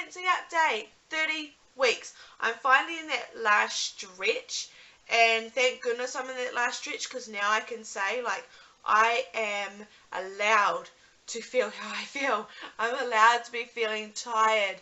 pregnancy update, 30 weeks. I'm finally in that last stretch, and thank goodness I'm in that last stretch, because now I can say, like, I am allowed to feel how I feel. I'm allowed to be feeling tired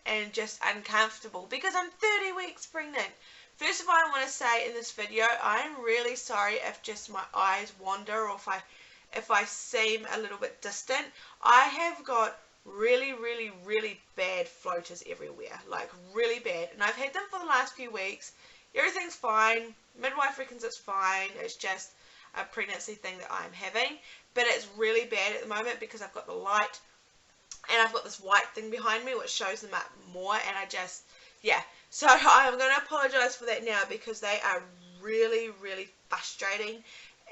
and just uncomfortable because I'm 30 weeks pregnant. First of all, I want to say in this video, I'm really sorry if just my eyes wander, or if I seem a little bit distant. I have got really bad floaters everywhere, like really bad, and I've had them for the last few weeks. Everything's fine, midwife reckons it's fine, it's just a pregnancy thing that I'm having, but it's really bad at the moment because I've got the light and I've got this white thing behind me which shows them up more, and I just, yeah, so I'm going to apologise for that now because they are really frustrating,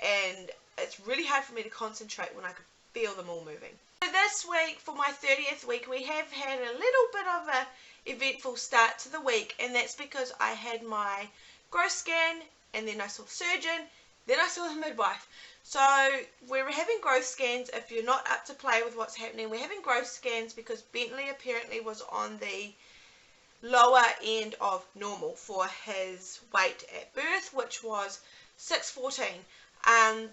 and it's really hard for me to concentrate when I can feel them all moving. So this week, for my 30th week, we have had a little bit of a eventful start to the week, and that's because I had my growth scan, and then I saw the surgeon, then I saw the midwife. So we're having growth scans. If you're not up to play with what's happening, we're having growth scans because Bentley apparently was on the lower end of normal for his weight at birth, which was 6'14".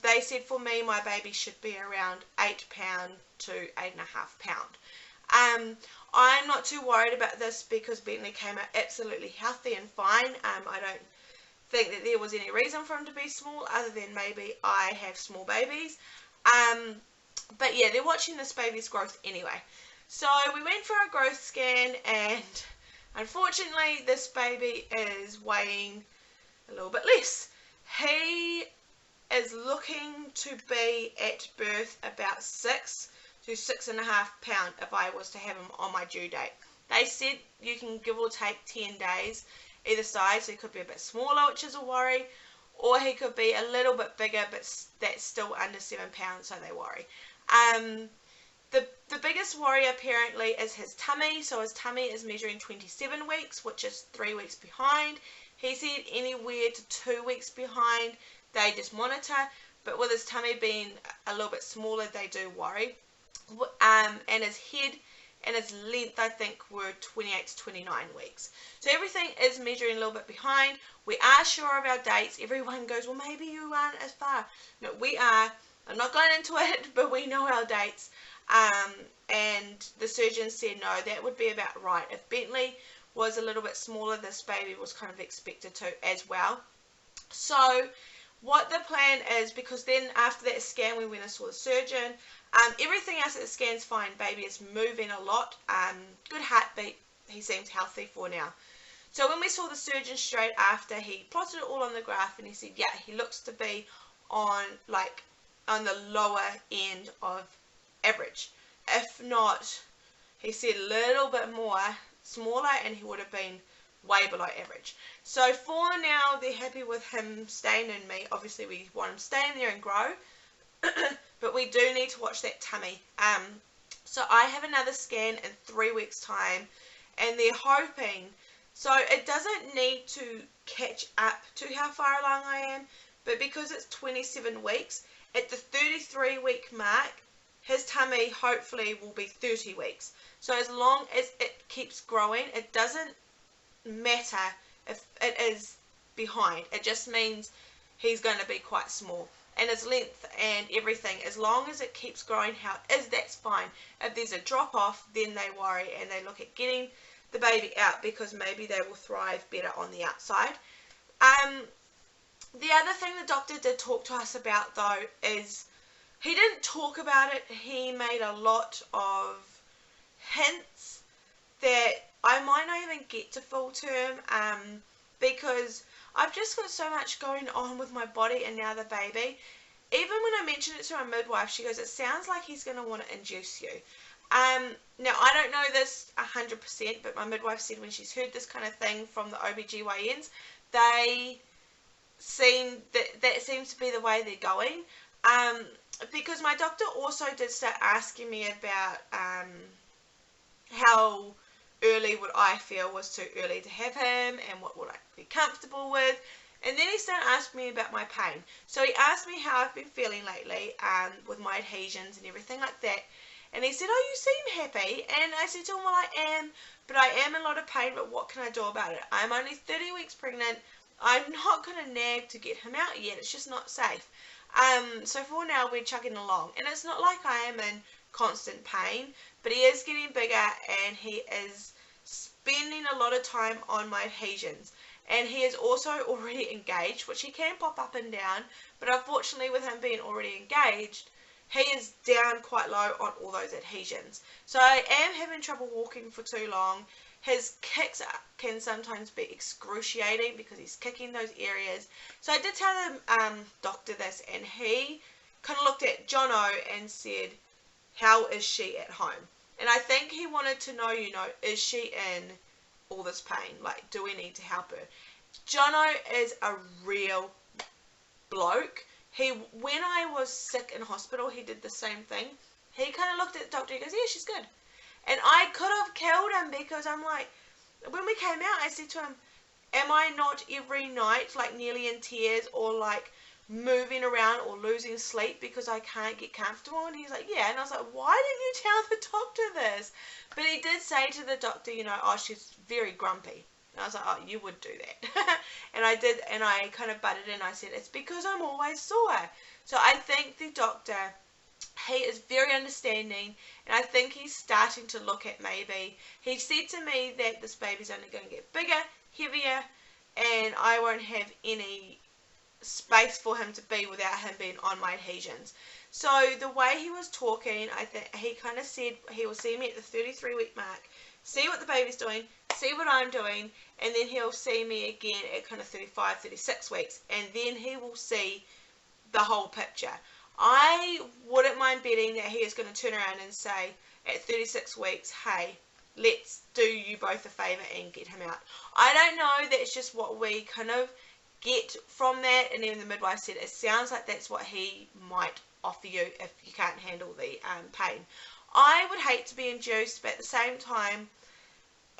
They said for me my baby should be around 8 pound to 8.5 pound. I'm not too worried about this because Bentley came out absolutely healthy and fine. I don't think that there was any reason for him to be small other than maybe I have small babies. But yeah, they're watching this baby's growth anyway. So we went for our growth scan, and unfortunately this baby is weighing a little bit less. He is looking to be at birth about 6 to 6.5 pound if I was to have him on my due date. They said you can give or take 10 days either side, so he could be a bit smaller, which is a worry, or he could be a little bit bigger, but that's still under 7 pounds, so they worry. The biggest worry apparently is his tummy. So his tummy is measuring 27 weeks, which is 3 weeks behind. He said anywhere to 2 weeks behind, they just monitor, but with his tummy being a little bit smaller, they do worry. And his head and his length, I think, were 28 to 29 weeks. So everything is measuring a little bit behind. We are sure of our dates. Everyone goes, well, maybe you aren't as far. No, we are. I'm not going into it, but we know our dates. And the surgeon said, no, that would be about right. If Bentley was a little bit smaller, this baby was kind of expected to as well. So what the plan is, because then after that scan we went and saw the surgeon, everything else at the scan's fine. Baby is moving a lot, good heartbeat, he seems healthy for now. So when we saw the surgeon straight after, he plotted it all on the graph and he said, yeah, he looks to be on the lower end of average. If not, he said a little bit more smaller and he would have been way below average. So for now, they're happy with him staying in me. Obviously we want him staying there and grow, but we do need to watch that tummy. So I have another scan in 3 weeks time, and they're hoping, so it doesn't need to catch up to how far along I am, but because it's 27 weeks, at the 33 week mark, his tummy hopefully will be 30 weeks. So as long as it keeps growing, it doesn't matter if it is behind. It just means he's going to be quite small. And his length and everything, as long as it keeps growing how it is, that's fine. If there's a drop off, then they worry and they look at getting the baby out because maybe they will thrive better on the outside. The other thing the doctor did talk to us about though is, he didn't talk about it, he made a lot of hints that I might not even get to full term, because I've just got so much going on with my body and now the baby. Even when I mentioned it to my midwife, she goes, it sounds like he's going to want to induce you. Now I don't know this 100%, but my midwife said when she's heard this kind of thing from the OBGYNs, they that seems to be the way they're going. Because my doctor also did start asking me about how early would I feel was too early to have him, and what would I be comfortable with. And then he started asking me about my pain. So he asked me how I've been feeling lately with my adhesions and everything like that. And he said, oh, you seem happy. And I said to him, well, I am, but I am in a lot of pain, but what can I do about it? I'm only 30 weeks pregnant. I'm not going to nag to get him out yet. It's just not safe. So for now, we're chugging along. And it's not like I am in constant pain, but he is getting bigger, and he is spending a lot of time on my adhesions. And he is also already engaged, which he can pop up and down, but unfortunately with him being already engaged, he is down quite low on all those adhesions. So I am having trouble walking for too long. His kicks can sometimes be excruciating because he's kicking those areas. So I did tell the doctor this, and he kind of looked at Jono and said, how is she at home? And I think he wanted to know, is she in all this pain? Like, do we need to help her? Jono is a real bloke. When I was sick in hospital, he did the same thing. He kind of looked at the doctor, he goes, yeah, she's good. And I could have killed him, because I'm like, when we came out, I said to him, am I not every night like nearly in tears, or like moving around or losing sleep because I can't get comfortable? And he's like, yeah. And I was like, why didn't you tell the doctor this? But he did say to the doctor, oh, she's very grumpy. And I was like, oh, you would do that. And I did, and I kind of butted in. I said, it's because I'm always sore. So I think the doctor, he is very understanding, and I think he's starting to look at maybe, he said to me that this baby's only going to get bigger, heavier, and I won't have any space for him to be without him being on my adhesions. So the way he was talking, I think he kind of said he will see me at the 33-week mark, see what the baby's doing, see what I'm doing, and then he'll see me again at kind of 35, 36 weeks, and then he will see the whole picture. I wouldn't mind betting that he is going to turn around and say at 36 weeks, hey, let's do you both a favour and get him out. I don't know, that's just what we kind of get from that, and even the midwife said it sounds like that's what he might offer you if you can't handle the pain. I would hate to be induced, but at the same time,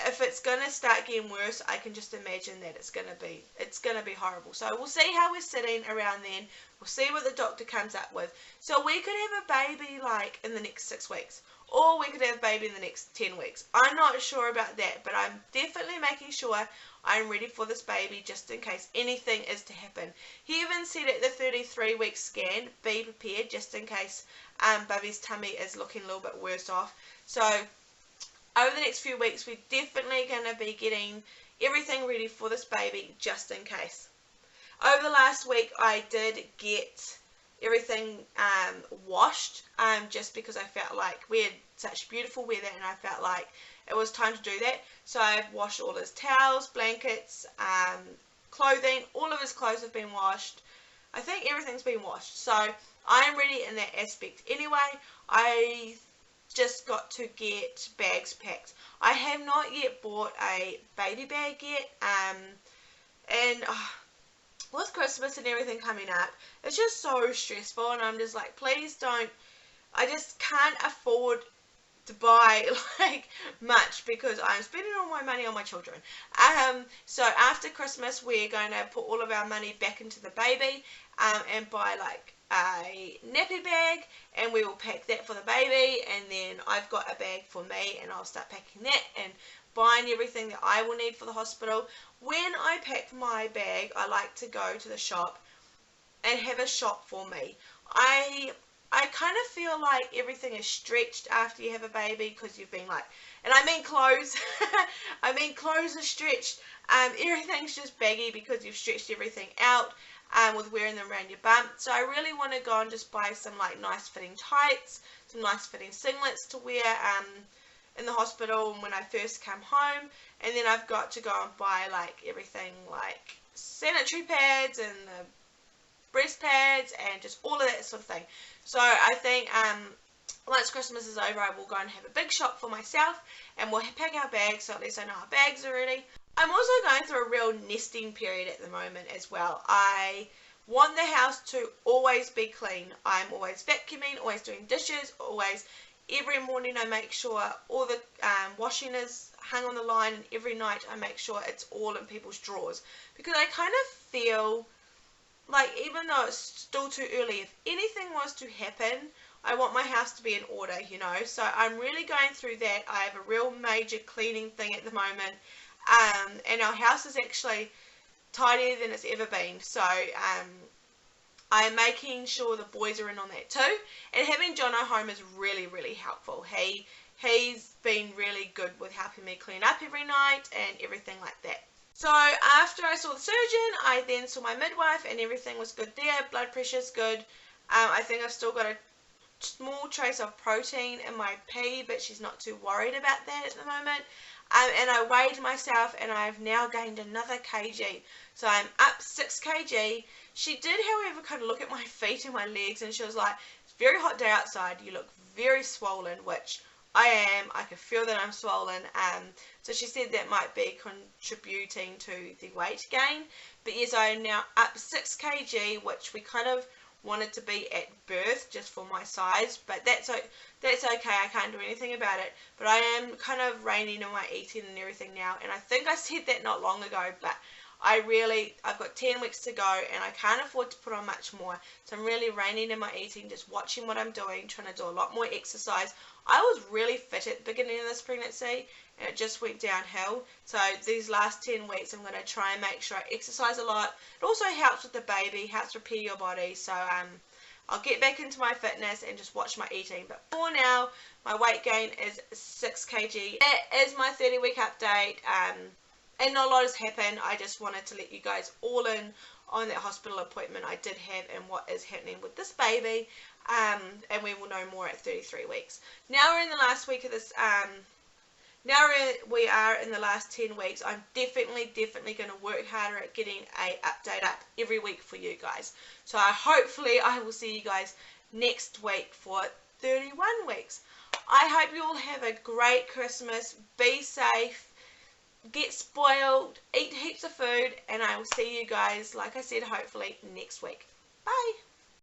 if it's going to start getting worse, I can just imagine that it's going to be horrible. So we'll see how we're sitting around then. We'll see what the doctor comes up with. So we could have a baby like in the next 6 weeks, or we could have a baby in the next 10 weeks. I'm not sure about that, but I'm definitely making sure I'm ready for this baby just in case anything is to happen. He even said at the 33-week scan, be prepared just in case baby's tummy is looking a little bit worse off. So over the next few weeks, we're definitely going to be getting everything ready for this baby just in case. Over the last week, I did get everything washed just because I felt like we had such beautiful weather, and I felt like it was time to do that. So I've washed all his towels, blankets, clothing. All of his clothes have been washed. I think everything's been washed. So I'm ready in that aspect. Anyway, I just got to get bags packed. I have not yet bought a baby bag yet, and with Christmas and everything coming up, it's just so stressful, and I'm just like, please don't, I just can't afford to buy like much because I'm spending all my money on my children. So after Christmas, we're going to put all of our money back into the baby and buy like a nappy bag, and we will pack that for the baby, and then I've got a bag for me, and I'll start packing that and buying everything that I will need for the hospital. When I pack my bag, I like to go to the shop and have a shop for me. I kind of feel like everything is stretched after you have a baby because you've been like, and I mean clothes, I mean clothes are stretched, everything's just baggy because you've stretched everything out with wearing them around your bum. So I really want to go and just buy some like nice fitting tights, some nice fitting singlets to wear in the hospital when I first come home, and then I've got to go and buy like everything like sanitary pads and the breast pads and just all of that sort of thing. So I think once Christmas is over, I will go and have a big shop for myself, and we'll pack our bags, so at least I know our bags are ready. I'm also going through a real nesting period at the moment as well. I want the house to always be clean. I'm always vacuuming, always doing dishes, always, every morning I make sure all the washing is hung on the line, and every night I make sure it's all in people's drawers. Because I kind of feel like, even though it's still too early, if anything was to happen, I want my house to be in order, you know. So I'm really going through that. I have a real major cleaning thing at the moment. And our house is actually tidier than it's ever been. So I'm making sure the boys are in on that too. And having Jono home is really, really helpful. He's been really good with helping me clean up every night and everything like that. So after I saw the surgeon, I then saw my midwife and everything was good there. Blood pressure's good. I think I've still got a small trace of protein in my pee, but she's not too worried about that at the moment. And I weighed myself and I've now gained another kg. So I'm up 6 kg. She did, however, kind of look at my feet and my legs and she was like, it's a very hot day outside. You look very swollen, which I am. I can feel that I'm swollen. So she said that might be contributing to the weight gain. But yes, I am now up 6 kg, which we kind of wanted to be at birth just for my size, but that's okay. I can't do anything about it. But I am kind of reining in my eating and everything now, and I think I said that not long ago, but I've got 10 weeks to go and I can't afford to put on much more, so I'm really reining in my eating, just watching what I'm doing, trying to do a lot more exercise. I was really fit at the beginning of this pregnancy and it just went downhill. So these last 10 weeks I'm going to try and make sure I exercise a lot. It also helps with the baby, helps repair your body. So I'll get back into my fitness and just watch my eating. But for now, my weight gain is 6 kg. That is my 30-week update. And not a lot has happened. I just wanted to let you guys all in on that hospital appointment I did have and what is happening with this baby. And we will know more at 33 weeks. Now we're in the last week of this. We are in the last 10 weeks. I'm definitely going to work harder at getting a update up every week for you guys. So hopefully I will see you guys next week for 31 weeks. I hope you all have a great Christmas. Be safe. Get spoiled. Eat heaps of food. And I will see you guys, like I said, hopefully next week. Bye.